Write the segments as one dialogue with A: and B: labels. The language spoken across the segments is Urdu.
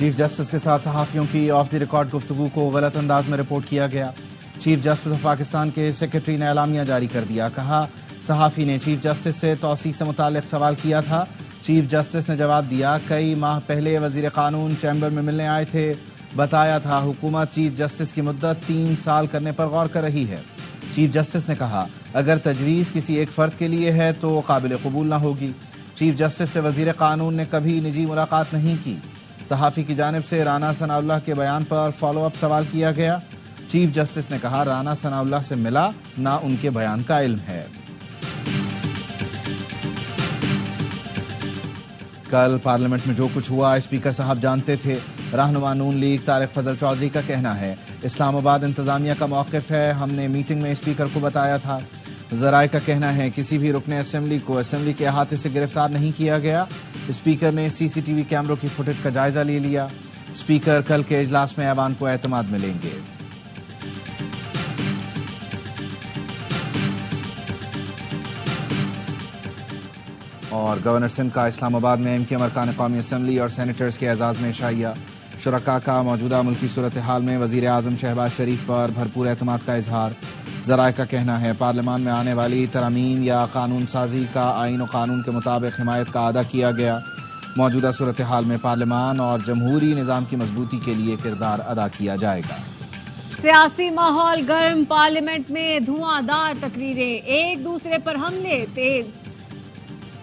A: چیف جسٹس کے ساتھ صحافیوں کی آف دی ریکارڈ گفتگو کو غلط انداز میں رپورٹ کیا گیا۔ چیف جسٹس آف پاکستان کے سیکرٹری نے اعلامیہ جاری کر دیا۔ کہا صحافی نے چیف جسٹس سے توسیع سے متعلق سوال کیا تھا۔ چیف جسٹس نے جواب دیا، کئی ماہ پہلے وزیر قانون چیمبر میں ملنے آئے تھے، بتایا تھا حکومت چیف جسٹس کی مدت 3 سال کرنے پر غور کر رہی ہے۔ چیف جسٹس نے کہا اگر تجویز کسی ایک فرد کے لیے ہے تو قابل قبول نہ ہوگی۔ چیف جسٹس سے وزیر قانون نے کبھی نجی ملاقات نہیں کی۔ صحافی کی جانب سے رانا ثناءاللہ کے بیان پر فالو اپ سوال کیا گیا۔ چیف جسٹس نے کہا رانا ثناءاللہ سے ملا نہ ان کے بیان کا علم ہے۔ کل پارلیمنٹ میں جو کچھ ہوا اسپیکر صاحب جانتے تھے۔ رہنما نون لیگ طارق فضل چودھری کا کہنا ہے اسلام آباد انتظامیہ کا موقف ہے، ہم نے میٹنگ میں اسپیکر کو بتایا تھا۔ ذرائع کا کہنا ہے کسی بھی رکن اسمبلی کو اسمبلی کے احاطے سے گرفتار نہیں کیا گیا۔ اسپیکر نے سی سی ٹی وی کیمروں کی فوٹیج کا جائزہ لے لیا۔ اسپیکر کل کے اجلاس میں ایوان کو اعتماد میں لیں گے۔ اور گورنر سندھ کا اسلام آباد میں ایم کیو ایم ارکان قومی اسمبلی اور سینیٹرز کے اعزاز میں عشائیہ۔ شرکاء کا موجودہ ملکی صورتحال میں وزیر اعظم شہباز شریف پر بھرپور اعتماد کا اظہار۔ ذرائع کا کہنا ہے پارلیمان میں آنے والی ترامیم یا قانون سازی کا آئین و قانون کے مطابق حمایت کا اعادہ کیا گیا۔ موجودہ صورتحال میں پارلیمان اور جمہوری نظام کی مضبوطی کے لیے کردار ادا کیا جائے گا۔
B: سیاسی ماحول گرم، پارلیمنٹ میں دھواں دار تقریریں، ایک دوسرے پر حملے تیز۔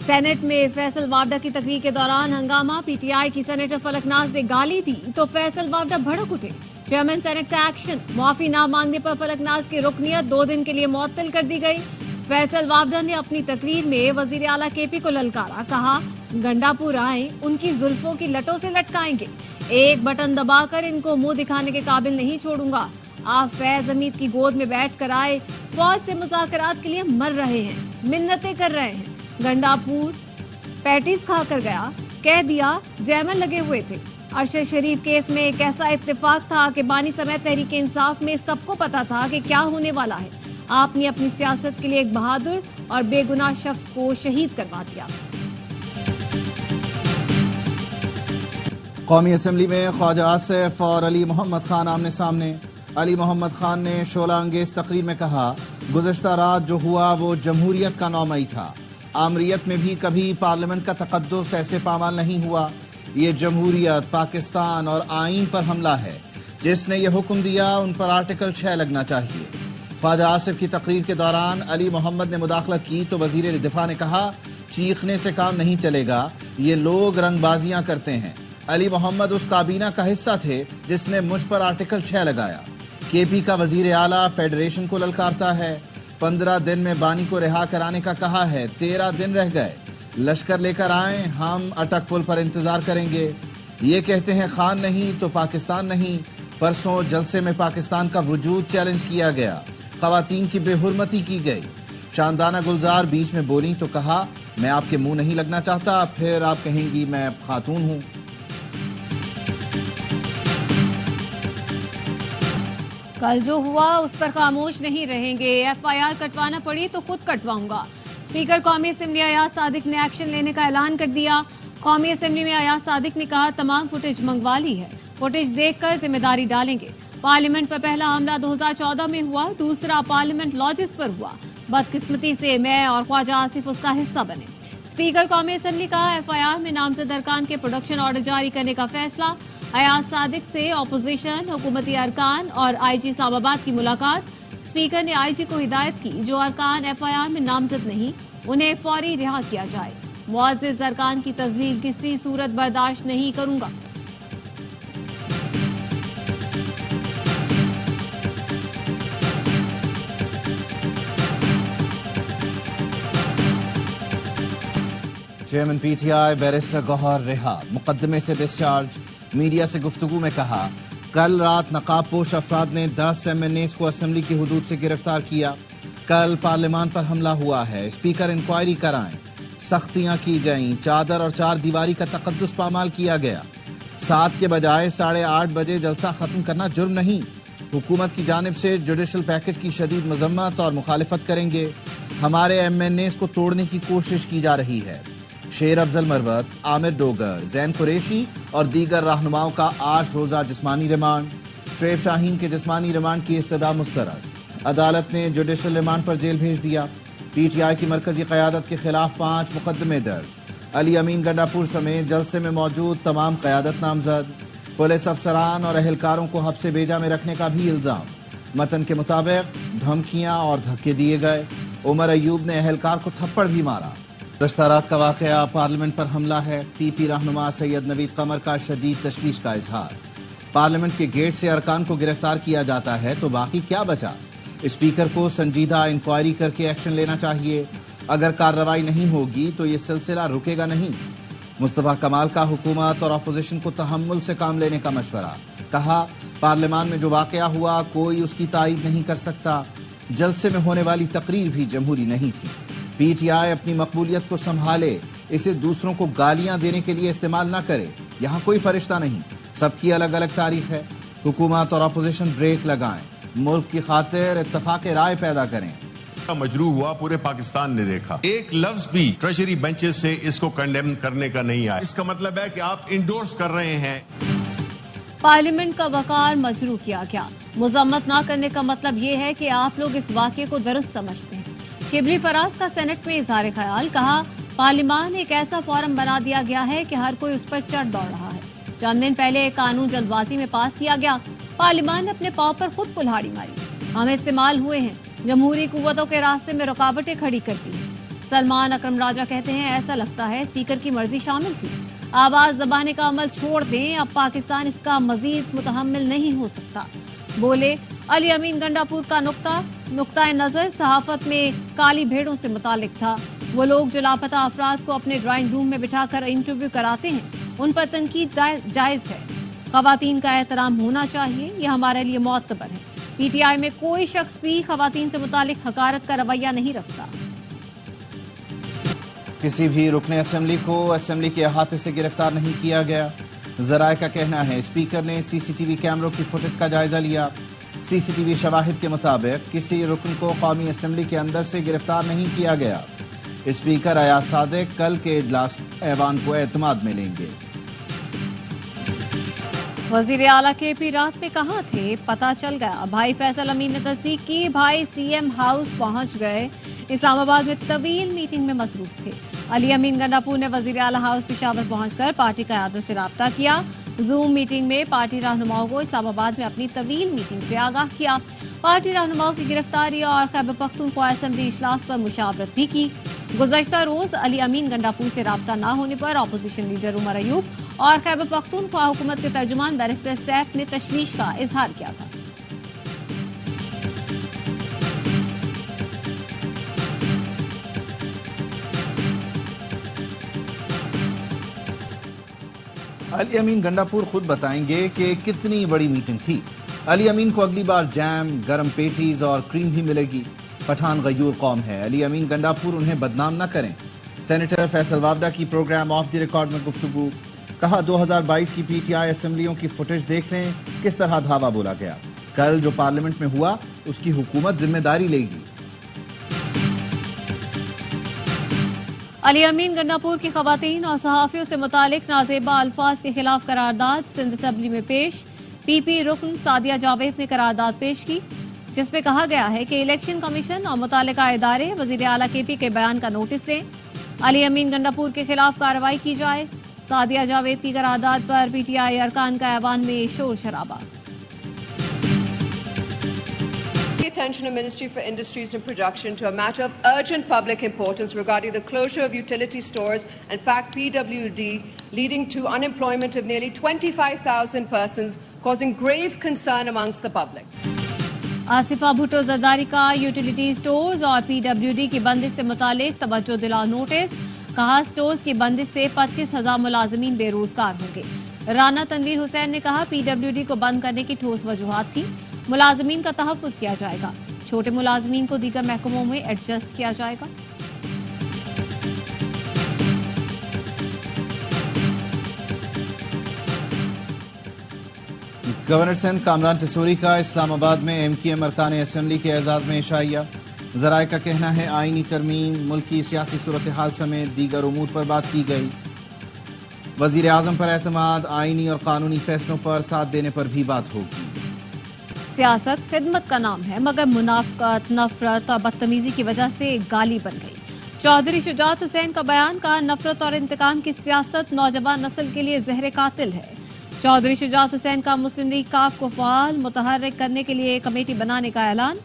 B: سینٹ میں فیصل وابڈہ کی تقریر کے دوران ہنگامہ، پی ٹی آئی کی سینیٹر فلک ناز نے گالی دی تو فیصل وابڈہ بھڑک اٹھے۔ چیئرمین سینٹ کا ایکشن، معافی نہ مانگنے پر فلک ناز کی رکنیت 2 دن کے لیے معطل کر دی گئی۔ فیصل وابڈہ نے اپنی تقریر میں وزیر اعلیٰ کے پی کو للکارا، کہا گنڈا پور آئیں ان کی زلفوں کی لٹوں سے لٹکائیں گے، ایک بٹن دبا کر ان کو منہ دکھانے کے قابل نہیں چھوڑوں گا۔ آپ فیض حمید کی گود میں بیٹھ کر آئے، فوج سے مذاکرات کے لیے مر رہے ہیں، منتیں کر رہے ہیں۔ گنڈا پور پیٹیز کھا کر گیا، کہہ دیا جیمن لگے ہوئے تھے۔ ارشد شریف کیس میں ایک ایسا اتفاق تھا کہ بانی سمیت تحریک انصاف میں سب کو پتا تھا کہ کیا ہونے والا ہے۔ آپ نے اپنی سیاست کے لیے ایک بہادر اور بے گناہ شخص کو شہید کروا دیا۔
A: قومی اسمبلی میں خواجہ آصف اور علی محمد خان آمنے سامنے۔ علی محمد خان نے شعلہ انگیز تقریر میں کہا گزشتہ رات جو ہوا وہ جمہوریت کا 9 مئی تھا۔ آمریت میں بھی کبھی پارلیمنٹ کا تقدس ایسے پامال نہیں ہوا۔ یہ جمہوریت، پاکستان اور آئین پر حملہ ہے۔ جس نے یہ حکم دیا ان پر آرٹیکل 6 لگنا چاہیے۔ خواجہ آصف کی تقریر کے دوران علی محمد نے مداخلت کی تو وزیر دفاع نے کہا چیخنے سے کام نہیں چلے گا، یہ لوگ رنگ بازیاں کرتے ہیں۔ علی محمد اس کابینہ کا حصہ تھے جس نے مجھ پر آرٹیکل 6 لگایا۔ کے پی کا وزیر اعلیٰ فیڈریشن کو للکارتا ہے۔ 15 دن میں بانی کو رہا کرانے کا کہا ہے، 13 دن رہ گئے۔ لشکر لے کر آئیں، ہم اٹک پل پر انتظار کریں گے۔ یہ کہتے ہیں خان نہیں تو پاکستان نہیں۔ پرسوں جلسے میں پاکستان کا وجود چیلنج کیا گیا، خواتین کی بے حرمتی کی گئی۔ شاندانہ گلزار بیچ میں بولی تو کہا میں آپ کے منہ نہیں لگنا چاہتا، پھر آپ کہیں گی میں خاتون ہوں۔
B: کل جو ہوا اس پر خاموش نہیں رہیں گے، ایف آئی آر کٹوانا پڑی تو خود کٹواؤں گا۔ اسپیکر قومی اسمبلی ایاز صادق نے ایکشن لینے کا اعلان کر دیا۔ قومی اسمبلی میں ایاز صادق نے کہا تمام فوٹیج منگوا لی ہے، فوٹیج دیکھ کر ذمہ داری ڈالیں گے۔ پارلیمنٹ پر پہلا حملہ 2014 میں ہوا، دوسرا پارلیمنٹ لاجز پر ہوا۔ بدقسمتی سے میں اور خواجہ آصف اس کا حصہ بنے۔ اسپیکر قومی اسمبلی کا ایف آئی آر میں نامزد ارکان کے پروڈکشن آرڈر جاری کرنے کا فیصلہ۔ ایاز صادق سے اپوزیشن، حکومتی ارکان اور آئی جی اسلام آباد کی ملاقات۔ اسپیکر نے آئی جی کو ہدایت کی جو ارکان ایف آئی آر میں نامزد نہیں انہیں فوری رہا کیا جائے۔ معزز ارکان کی تذلیل کسی صورت برداشت نہیں کروں گا۔
A: Chairman P T I barrister Gohar رہا، مقدمے سے ڈسچارج۔ میڈیا سے گفتگو میں کہا کل رات نقاب پوش افراد نے 10 ایم این ایز کو اسمبلی کی حدود سے گرفتار کیا۔ کل پارلیمان پر حملہ ہوا ہے، اسپیکر انکوائری کرائیں۔ سختیاں کی گئیں، چادر اور 4 دیواری کا تقدس پامال کیا گیا۔ 7 کے بجائے 8:30 بجے جلسہ ختم کرنا جرم نہیں۔ حکومت کی جانب سے جوڈیشل پیکج کی شدید مذمت اور مخالفت کریں گے۔ ہمارے ایم این ایز کو توڑنے کی کوشش کی جا رہی ہے۔ شیر افضل مروت، عامر ڈوگر، زین قریشی اور دیگر رہنماؤں کا 8 روزہ جسمانی ریمانڈ۔ شعیب شاہین کے جسمانی ریمانڈ کی استدعا مسترد، عدالت نے جوڈیشل ریمانڈ پر جیل بھیج دیا۔ پی ٹی آئی کی مرکزی قیادت کے خلاف 5 مقدمے درج، علی امین گنڈاپور سمیت جلسے میں موجود تمام قیادت نامزد، پولیس افسران اور اہلکاروں کو حبس بیجا میں رکھنے کا بھی الزام۔ متن کے مطابق دھمکیاں اور دھکے دیے گئے، عمر ایوب نے اہلکار کو تھپڑ بھی مارا۔ گزشتہ رات کا واقعہ پارلیمنٹ پر حملہ ہے، پی پی رہنما سید نوید قمر کا شدید تشویش کا اظہار۔ پارلیمنٹ کے گیٹ سے ارکان کو گرفتار کیا جاتا ہے تو باقی کیا بچا؟ اسپیکر کو سنجیدہ انکوائری کر کے ایکشن لینا چاہیے، اگر کارروائی نہیں ہوگی تو یہ سلسلہ رکے گا نہیں۔ مصطفیٰ کمال کا حکومت اور اپوزیشن کو تحمل سے کام لینے کا مشورہ، کہا پارلیمان میں جو واقعہ ہوا کوئی اس کی تائید نہیں کر سکتا، جلسے میں ہونے والی تقریر بھی جمہوری نہیں تھی۔ پی ٹی آئی اپنی مقبولیت کو سنبھالے، اسے دوسروں کو گالیاں دینے کے لیے استعمال نہ کرے، یہاں کوئی فرشتہ نہیں، سب کی الگ الگ تاریخ ہے۔ حکومت اور اپوزیشن بریک لگائیں، ملک کی خاطر اتفاق رائے پیدا کریں۔
C: مجروح ہوا پورے پاکستان نے دیکھا، ایک لفظ بھی ٹریجری بینچز سے اس کو کنڈیم کرنے کا نہیں آیا۔ اس کا مطلب ہے کہ آپ انڈورس کر رہے ہیں۔
B: پارلیمنٹ کا وقار مجروح کیا گیا، مذمت نہ کرنے کا مطلب یہ ہے کہ آپ لوگ اس واقعے کو درست سمجھتے ہیں۔ شبلی فراز کا سینٹ میں اظہار خیال، کہا پارلیمان ایک ایسا فورم بنا دیا گیا ہے کہ ہر کوئی اس پر چڑھ دوڑ رہا ہے۔ چند دن پہلے ایک قانون جلد بازی میں پاس کیا گیا، پارلیمان نے اپنے پاؤں پر خود کلہاڑی ماری، ہم استعمال ہوئے ہیں، جمہوری قوتوں کے راستے میں رکاوٹیں کھڑی کرتی ہیں۔ سلمان اکرم راجہ کہتے ہیں ایسا لگتا ہے اسپیکر کی مرضی شامل تھی، آواز دبانے کا عمل چھوڑ دیں، اب پاکستان اس کا مزید متحمل نہیں ہو سکتا۔ بولے علی امین گنڈاپور کا نقطۂ نظر صحافت میں کالی بھیڑوں سے متعلق تھا، وہ لوگ جو لاپتہ افراد کو اپنے ڈرائنگ روم میں بٹھا کر انٹرویو کراتے ہیں ان پر تنقید جائز ہے، خواتین کا احترام ہونا چاہیے، یہ ہمارے لیے معتبر ہے۔ پی ٹی آئی میں کوئی شخص بھی خواتین سے متعلق حقارت کا رویہ نہیں رکھتا۔
A: کسی بھی رکن اسمبلی کو اسمبلی کے احاطے سے گرفتار نہیں کیا گیا، ذرائع کا کہنا ہے اسپیکر نے سی سی ٹی وی کیمروں کی فوٹیج کا جائزہ لیا۔ سی سی ٹی وی شواہد کے مطابق کسی رکن کو قومی اسمبلی کے اندر سے گرفتار نہیں کیا گیا۔ اسپیکر ایاز صادق کل کے اجلاس ایوان کو اعتماد میں لیں گے۔
B: وزیر اعلیٰ کے پی رات میں کہاں تھے پتہ چل گیا، بھائی فیصل امین نے تصدیق کی، بھائی سی ایم ہاؤس پہنچ گئے، اسلام آباد میں طویل میٹنگ میں مصروف تھے۔ علی امین گنڈاپور نے وزیر اعلیٰ ہاؤس پشاور پہنچ کر پارٹی قیادت سے رابطہ کیا، زوم میٹنگ میں پارٹی رہنماؤں کو اسلام آباد میں اپنی طویل میٹنگ سے آگاہ کیا، پارٹی رہنماؤں کی گرفتاری اور خیبر پختونخوا اسمبلی اجلاس پر مشاورت بھی کی۔ گزشتہ روز علی امین گنڈاپور سے رابطہ نہ ہونے پر اپوزیشن لیڈر عمر ایوب اور خیبر پختونخوا حکومت کے ترجمان بیرسٹر سیف نے تشویش کا اظہار کیا تھا۔
A: علی امین گنڈاپور خود بتائیں گے کہ کتنی بڑی میٹنگ تھی۔ علی امین کو اگلی بار جیم، گرم پیٹیز اور کریم بھی ملے گی۔ پٹھان غیور قوم ہے، علی امین گنڈاپور انہیں بدنام نہ کریں۔ سینیٹر فیصل وابڈا کی پروگرام آف دی ریکارڈ میں گفتگو، کہا 2022 کی پی ٹی آئی اسمبلیوں کی فوٹیج دیکھ لیں کس طرح دھاوا بولا گیا، کل جو پارلیمنٹ میں ہوا اس کی حکومت ذمہ داری لے گی۔
B: علی امین گنڈاپور کی خواتین اور صحافیوں سے متعلق نازیبا الفاظ کے خلاف قرارداد سندھ اسمبلی میں پیش، پی پی رکن سعدیہ جاوید نے قرارداد پیش کی جس میں کہا گیا ہے کہ الیکشن کمیشن اور متعلقہ ادارے وزیر اعلیٰ کے پی کے بیان کا نوٹس لیں، علی امین گنڈاپور کے خلاف کارروائی کی جائے۔ سعدیہ جاوید کی قرارداد پر پی ٹی آئی ارکان کا ایوان میں شور شرابہ۔
D: Attention of Ministry for Industries and Production to a matter of urgent public importance regarding the closure of utility stores and packed PWD leading to unemployment of nearly 25,000 persons, causing grave concern amongst the public.
B: Asifa Bhutto Zardari کا یوٹیلیٹی سٹورز اور پی ڈبلیو ڈی کی بندش سے متعلق توجہ دلا نوٹس، کہا سٹورز کی بندش سے 25,000 ملازمین بے روزگار ہوں گے۔ رانا تنویر حسین نے کہا پی ڈبلیو ڈی کو بند کرنے کی ٹھوس وجوہات تھی، ملازمین کا تحفظ کیا جائے گا، چھوٹے ملازمین کو دیگر محکموں میں ایڈجسٹ کیا جائے گا۔
A: گورنر سندھ کامران ٹسوری کا اسلام آباد میں ایم کیو ایم ارکان اسمبلی کے اعزاز میں عشائیہ، ذرائع کا کہنا ہے آئینی ترمیم، ملکی سیاسی صورتحال سمیت دیگر امور پر بات کی گئی۔ وزیر اعظم پر اعتماد، آئینی اور قانونی فیصلوں پر ساتھ دینے پر بھی بات ہوگی۔
B: سیاست خدمت کا نام ہے، مگر منافقت، نفرت اور بدتمیزی کی وجہ سے گالی بن گئی۔ چودھری شجاعت حسین کا بیان، کہا نفرت اور انتقام کی سیاست نوجوان نسل کے لیے زہر قاتل ہے۔ چودھری شجاعت حسین کا مسلم لیگ کاف کو فعال متحرک کرنے کے لیے کمیٹی بنانے کا اعلان،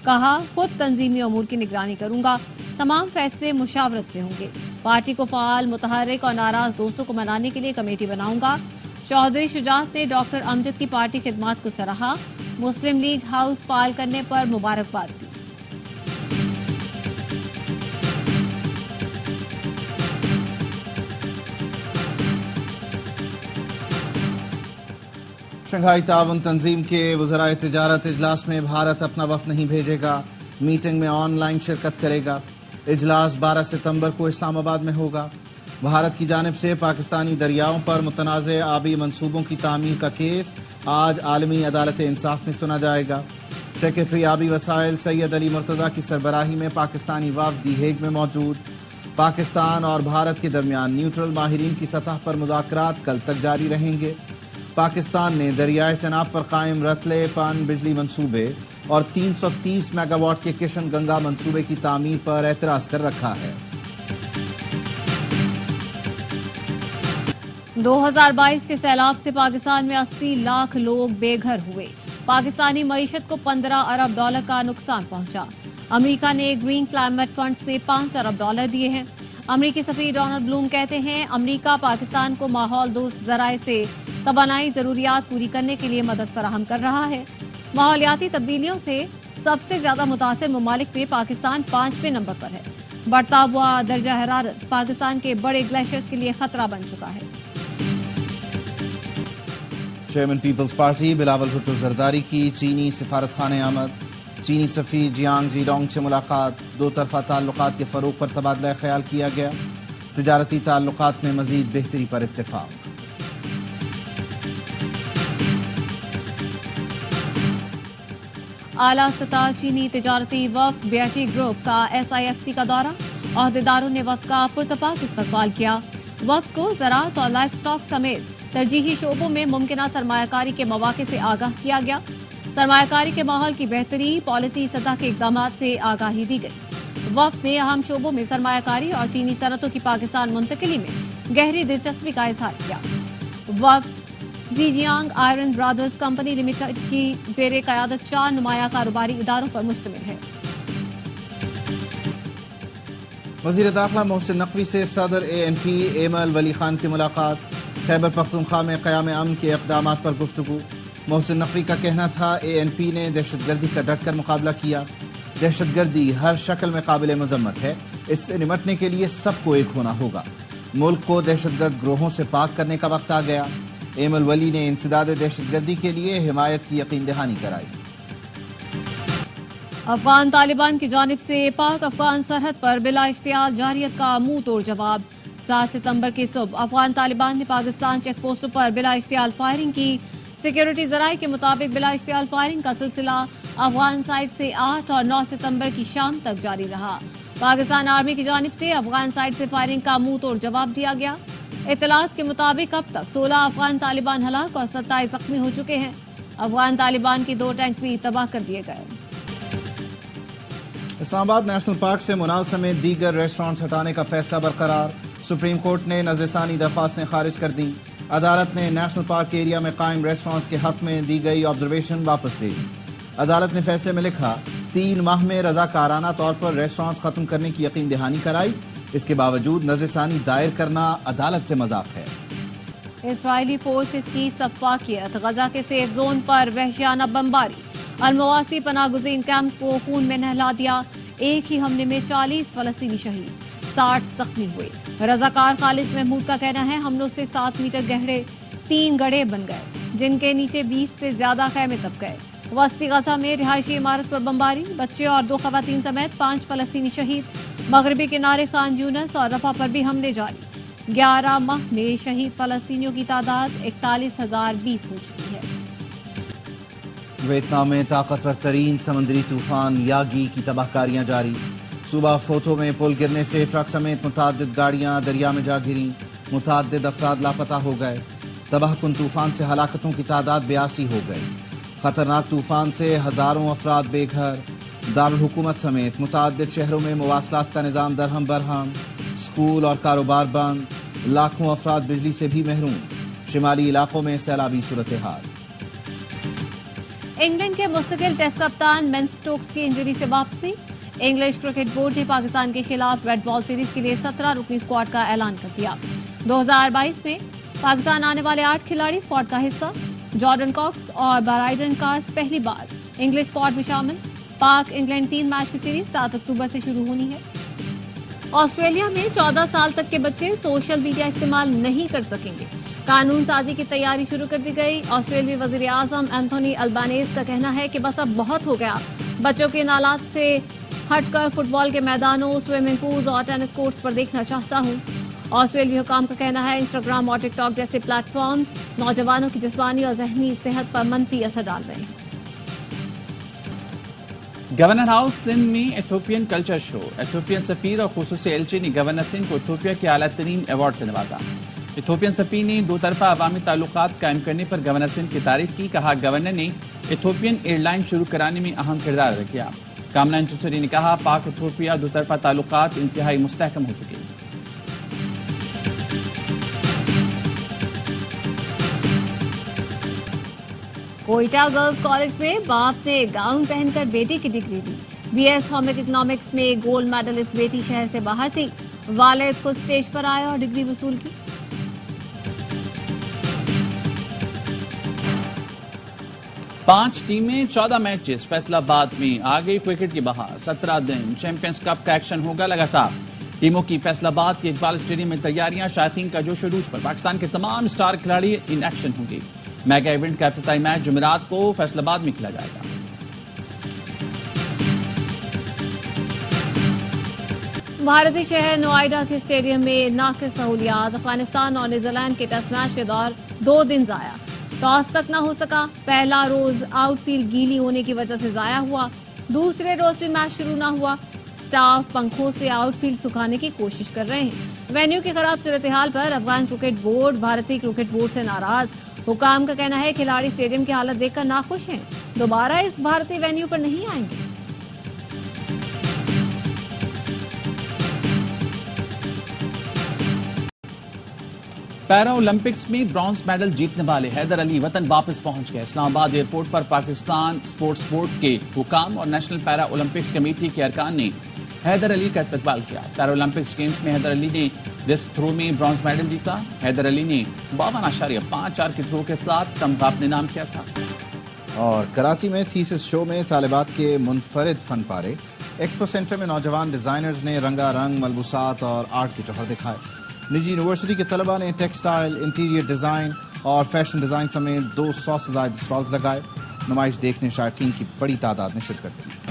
B: کہا خود تنظیمی امور کی نگرانی کروں گا، تمام فیصلے مشاورت سے ہوں گے، پارٹی کو فعال متحرک اور ناراض دوستوں کو منانے کے لیے کمیٹی بناؤں گا۔ چودھری شجاعت نے ڈاکٹر امجد کی پارٹی خدمات کو سراہا، مسلم لیگ ہاؤس فعال کرنے پر مبارکباد دی۔
A: شنگھائی تعاون تنظیم کے وزرائے تجارت اجلاس میں بھارت اپنا وفد نہیں بھیجے گا، میٹنگ میں آن لائن شرکت کرے گا۔ اجلاس 12 ستمبر کو اسلام آباد میں ہوگا۔ بھارت کی جانب سے پاکستانی دریاؤں پر متنازع آبی منصوبوں کی تعمیر کا کیس آج عالمی عدالت انصاف میں سنا جائے گا۔ سیکریٹری آبی وسائل سید علی مرتضیٰ کی سربراہی میں پاکستانی وفد دی ہیگ میں موجود۔ پاکستان اور بھارت کے درمیان نیوٹرل ماہرین کی سطح پر مذاکرات کل تک جاری رہیں گے۔ پاکستان نے دریائے چناب پر قائم رتلے پن بجلی منصوبے اور 330 میگا واٹ کے کشن گنگا منصوبے کی تعمیر پر اعتراض کر رکھا ہے۔
B: 2022 کے سیلاب سے پاکستان میں 80 لاکھ لوگ بے گھر ہوئے، پاکستانی معیشت کو 15 ارب ڈالر کا نقصان پہنچا۔ امریکہ نے گرین کلائمیٹ فنڈز میں 5 ارب ڈالر دیے ہیں۔ امریکی سفیر ڈونلڈ بلوم کہتے ہیں امریکہ پاکستان کو ماحول دوست ذرائع سے توانائی ضروریات پوری کرنے کے لیے مدد فراہم کر رہا ہے۔ ماحولیاتی تبدیلیوں سے سب سے زیادہ متاثر ممالک میں پاکستان 5ویں نمبر پر ہے۔ بڑھتا ہوا درجہ حرارت پاکستان کے بڑے گلیشیئرز کے لیے خطرہ بن چکا ہے۔
A: چیئرمین پیپلز پارٹی بلاول بھٹو زرداری کی چینی سفارت خانے آمد، چینی سفیر جیانگ جی ڈونگ سے ملاقات، دو طرفہ تعلقات کے فروغ پر تبادلہ خیال کیا گیا، تجارتی تعلقات میں مزید بہتری پر اتفاق۔
B: اعلیٰ سطح چینی تجارتی وفد بیٹی گروپ کا SIFC کا دورہ، عہدیداروں نے وفد کا پرتپاک استقبال کیا۔ وفد کو زراعت اور لائف سٹاک سمیت ترجیحی شعبوں میں ممکنہ سرمایہ کاری کے مواقع سے آگاہ کیا گیا۔ سرمایہ کاری کے ماحول کی بہتری، پالیسی سطح کے اقدامات سے آگاہی دی گئی۔ وفد نے اہم شعبوں میں سرمایہ کاری اور چینی صنعتوں کی پاکستان منتقلی میں گہری دلچسپی کا اظہار کیا۔ وفد زیجیانگ آئرن برادرز کمپنی لمیٹڈ کی زیر قیادت 4 نمایاں کاروباری اداروں پر مشتمل ہے۔
A: وزیر داخلہ محسن نقوی سے صدر ANP ایمل ولی خان کی ملاقات، خیبر پختونخوا میں قیام امن کے اقدامات پر گفتگو۔ محسن نقوی کا کہنا تھا ANP نے دہشت گردی کا ڈٹ کر مقابلہ کیا، دہشت گردی ہر شکل میں قابل مذمت ہے، اس سے نمٹنے کے لیے سب کو ایک ہونا ہوگا، ملک کو دہشت گرد گروہوں سے پاک کرنے کا وقت آ گیا۔ ایمل ولی نے انسداد دہشت گردی کے لیے حمایت کی یقین دہانی کرائی۔
B: افغان طالبان کی جانب سے پاک افغان سرحد پر بلا اشتعال جارحیت کا منہ توڑ جواب۔ 7 ستمبر کی صبح افغان طالبان نے پاکستان چیک پوسٹوں پر بلا اشتعال فائرنگ کی۔ سیکیورٹی ذرائع کے مطابق بلا اشتعال فائرنگ کا سلسلہ افغان سائٹ سے 8 اور 9 ستمبر کی شام تک جاری رہا۔ پاکستان آرمی کی جانب سے افغان سائٹ سے فائرنگ کا منہ توڑ جواب دیا گیا۔ اطلاعات کے مطابق اب تک 16 افغان طالبان ہلاک اور 27 زخمی ہو چکے ہیں۔ افغان طالبان کے 2 ٹینک بھی تباہ کر دیے گئے۔
A: اسلام آباد نیشنل پارک سے منال سمیت دیگر ریسٹورانٹس ہٹانے کا فیصلہ برقرار، سپریم کورٹ نے نظر ثانی درخواستیں خارج کر دیں۔ عدالت نے نیشنل پارک ایریا میں قائم ریسٹورانٹس کے حق میں دی گئی آبزرویشن واپس لے لی۔ عدالت نے فیصلے میں لکھا 3 ماہ میں رضاکارانہ طور پر ریسٹورانٹس ختم کرنے کی یقین دہانی کرائی، اس کے باوجود نظر ثانی دائر کرنا عدالت سے مذاق ہے۔
B: اسرائیلی فورسز کی سفاکیت، غزہ کے سیف زون پر وحشیانہ بمباری، المواسی پناہ گزین کیمپ کو خون میں نہلا دیا، ایک ہی حملے میں 40 فلسطینی شہید، 60 زخمی ہوئے۔ رضاکار خالد محمود کا کہنا ہے حملوں سے 7 میٹر گہرے 3 گڑھے بن گئے، جن کے نیچے 20 سے زیادہ خیمے دب گئے۔ وسطی غزہ میں رہائشی عمارت پر بمباری، بچے اور 2 خواتین سمیت 5 فلسطینی شہید۔ مغربی کنارے خان یونس اور رفح پر بھی حملے جاری۔ 11 ماہ میں شہید فلسطینیوں کی تعداد 41,020 ہو چکی ہے۔
A: ویتنام میں طاقتور ترین سمندری طوفان یاگی کی تباہ کاریاں جاری. صوبہ فوتو میں پل گرنے سے ٹرک سمیت متعدد گاڑیاں دریا میں جا گریں. متعدد افراد لاپتہ ہو گئے. تباہ کن طوفان سے ہلاکتوں کی تعداد 82 ہو گئی. خطرناک طوفان سے ہزاروں افراد بے گھر. دارالحکومت سمیت متعدد شہروں میں مواصلات کا نظام درہم برہم. اسکول اور کاروبار بند. لاکھوں افراد بجلی سے بھی محروم. شمالی علاقوں میں سیلابی صورتحال.
B: انگلینڈ کے مستقل ٹیسٹ کپتان بین سٹوکس کی انجری سے واپسی. انگلش کرکٹ بورڈ نے پاکستان کے خلاف ریڈ بال سیریز کے لیے 17 رکنی اسکواڈ کا اعلان کر دیا. 2022 میں پاکستان آنے والے 8 کھلاڑی اسکواڈ کا حصہ. جارڈن کاکس اور برائڈن کارس پہلی بار انگلش اسکواڈ میں شامل. پاک انگلینڈ 3 میچ کی سیریز 7 اکتوبر سے شروع ہونی ہے. آسٹریلیا میں 14 سال تک کے بچے سوشل میڈیا استعمال نہیں کر سکیں گے. قانون سازی کی تیاری شروع کر دی گئی. آسٹریلوی وزیر اعظم اینتھونی البانیز کا کہنا ہے کہ بس اب بہت ہو گیا. بچوں کے نالات سے ہٹ کر فٹ بال کے میدانوں، سوئمنگ پولز اور ٹینس کورٹس پر دیکھنا چاہتا ہوں. آسٹریلوی حکام کا کہنا ہے انسٹاگرام اور ٹک ٹاک جیسے پلیٹ فارمز نوجوانوں کی جسمانی اور ذہنی صحت پر منفی اثر ڈال رہے ہیں.
E: گورنر ہاؤس سندھ میں ایتھوپین کلچر شو. ایتھوپین سفیر اور خصوصی ایلچی نے گورنر سندھ کو ایتھوپیا کے اعلیٰ ترین ایوارڈ سے نوازا. ایتھوپین سفیر نے 2 طرفہ عوامی تعلقات قائم کرنے پر گورنر سندھ کی تعریف کی. کہا گورنر نے ایتھوپین ایئر لائن شروع کرانے میں اہم کردار ادا کیا. کاملان چوسری نے کہا پاک ایتھوپیا 2 طرفہ تعلقات انتہائی مستحکم ہو چکے ہیں.
B: کوئٹہ گرلز کالج میں باپ نے گاؤن پہن کر بیٹی کی ڈگری دی. بی ایس ہوم اکنامکس میں گولڈ میڈلسٹ بیٹی شہر سے باہر تھی. والد خود اسٹیج پر آئے اور ڈگری وصول کی.
E: پانچ ٹیمیں 14 میچز. فیصل آباد میں آ گئی کرکٹ کی بہار. 17 دن چیمپئنز کپ کا ایکشن ہوگا لگاتار. ٹیموں کی فیصل آباد کے اقبال اسٹیڈیم میں تیاریاں. شائقین کا جوش و عروج پر پاکستان کے تمام سٹار کھلاڑی ان ایکشن ہوں گے. میگا ایونٹ کا افتتاحی میچ جمعرات کو فیصل آباد میں کھیلا جائے گا.
B: بھارتی شہر نوئیڈا کے اسٹیڈیم میں ناقص سہولیات. افغانستان اور نیوزی لینڈ کے ٹیسٹ میچ کے دور 2 دن ضائع. ٹاس تک نہ ہو سکا. پہلا روز آؤٹ فیلڈ گیلی ہونے کی وجہ سے ضائع ہوا. دوسرے روز بھی میچ شروع نہ ہوا. سٹاف پنکھوں سے آؤٹ فیلڈ سکھانے کی کوشش کر رہے ہیں. وینیو کی خراب صورتحال پر افغان کرکٹ بورڈ بھارتی کرکٹ بورڈ سے ناراض. حکام کا کہنا ہے کھلاڑی اسٹیڈیم کی حالت دیکھ کر ناخوش ہیں. دوبارہ اس بھارتی وینیو پر نہیں آئیں گے.
E: پیرا اولمپکس میں برانز میڈل جیتنے والے حیدر علی وطن واپس پہنچ گئے. اسلام آباد ایئرپورٹ پر پاکستان اسپورٹس بورڈ کے حکام اور نیشنل پیرا اولمپکس کمیٹی کے ارکان نے حیدر علی کا استقبال کیا. پیرا اولمپکس گیمز میں حیدر علی نے ڈسک تھرو میں برانز میڈل جیتا. حیدر علی نے 52.54 کے تھرو کے ساتھ تمغہ اپنے نام کیا تھا.
A: اور کراچی میں تھیسس شو میں طالبات کے منفرد فن پارے. ایکسپو سینٹر میں نوجوان ڈیزائنرز نے رنگا رنگ ملبوسات اور آرٹ کے جوہر دکھائے. نجی یونیورسٹی کے طلباء نے ٹیکسٹائل، انٹیریئر ڈیزائن اور فیشن ڈیزائن سمیت 200 سے زائد اسٹالز لگائے. نمائش دیکھنے شائقین کی بڑی تعداد نے شرکت کی.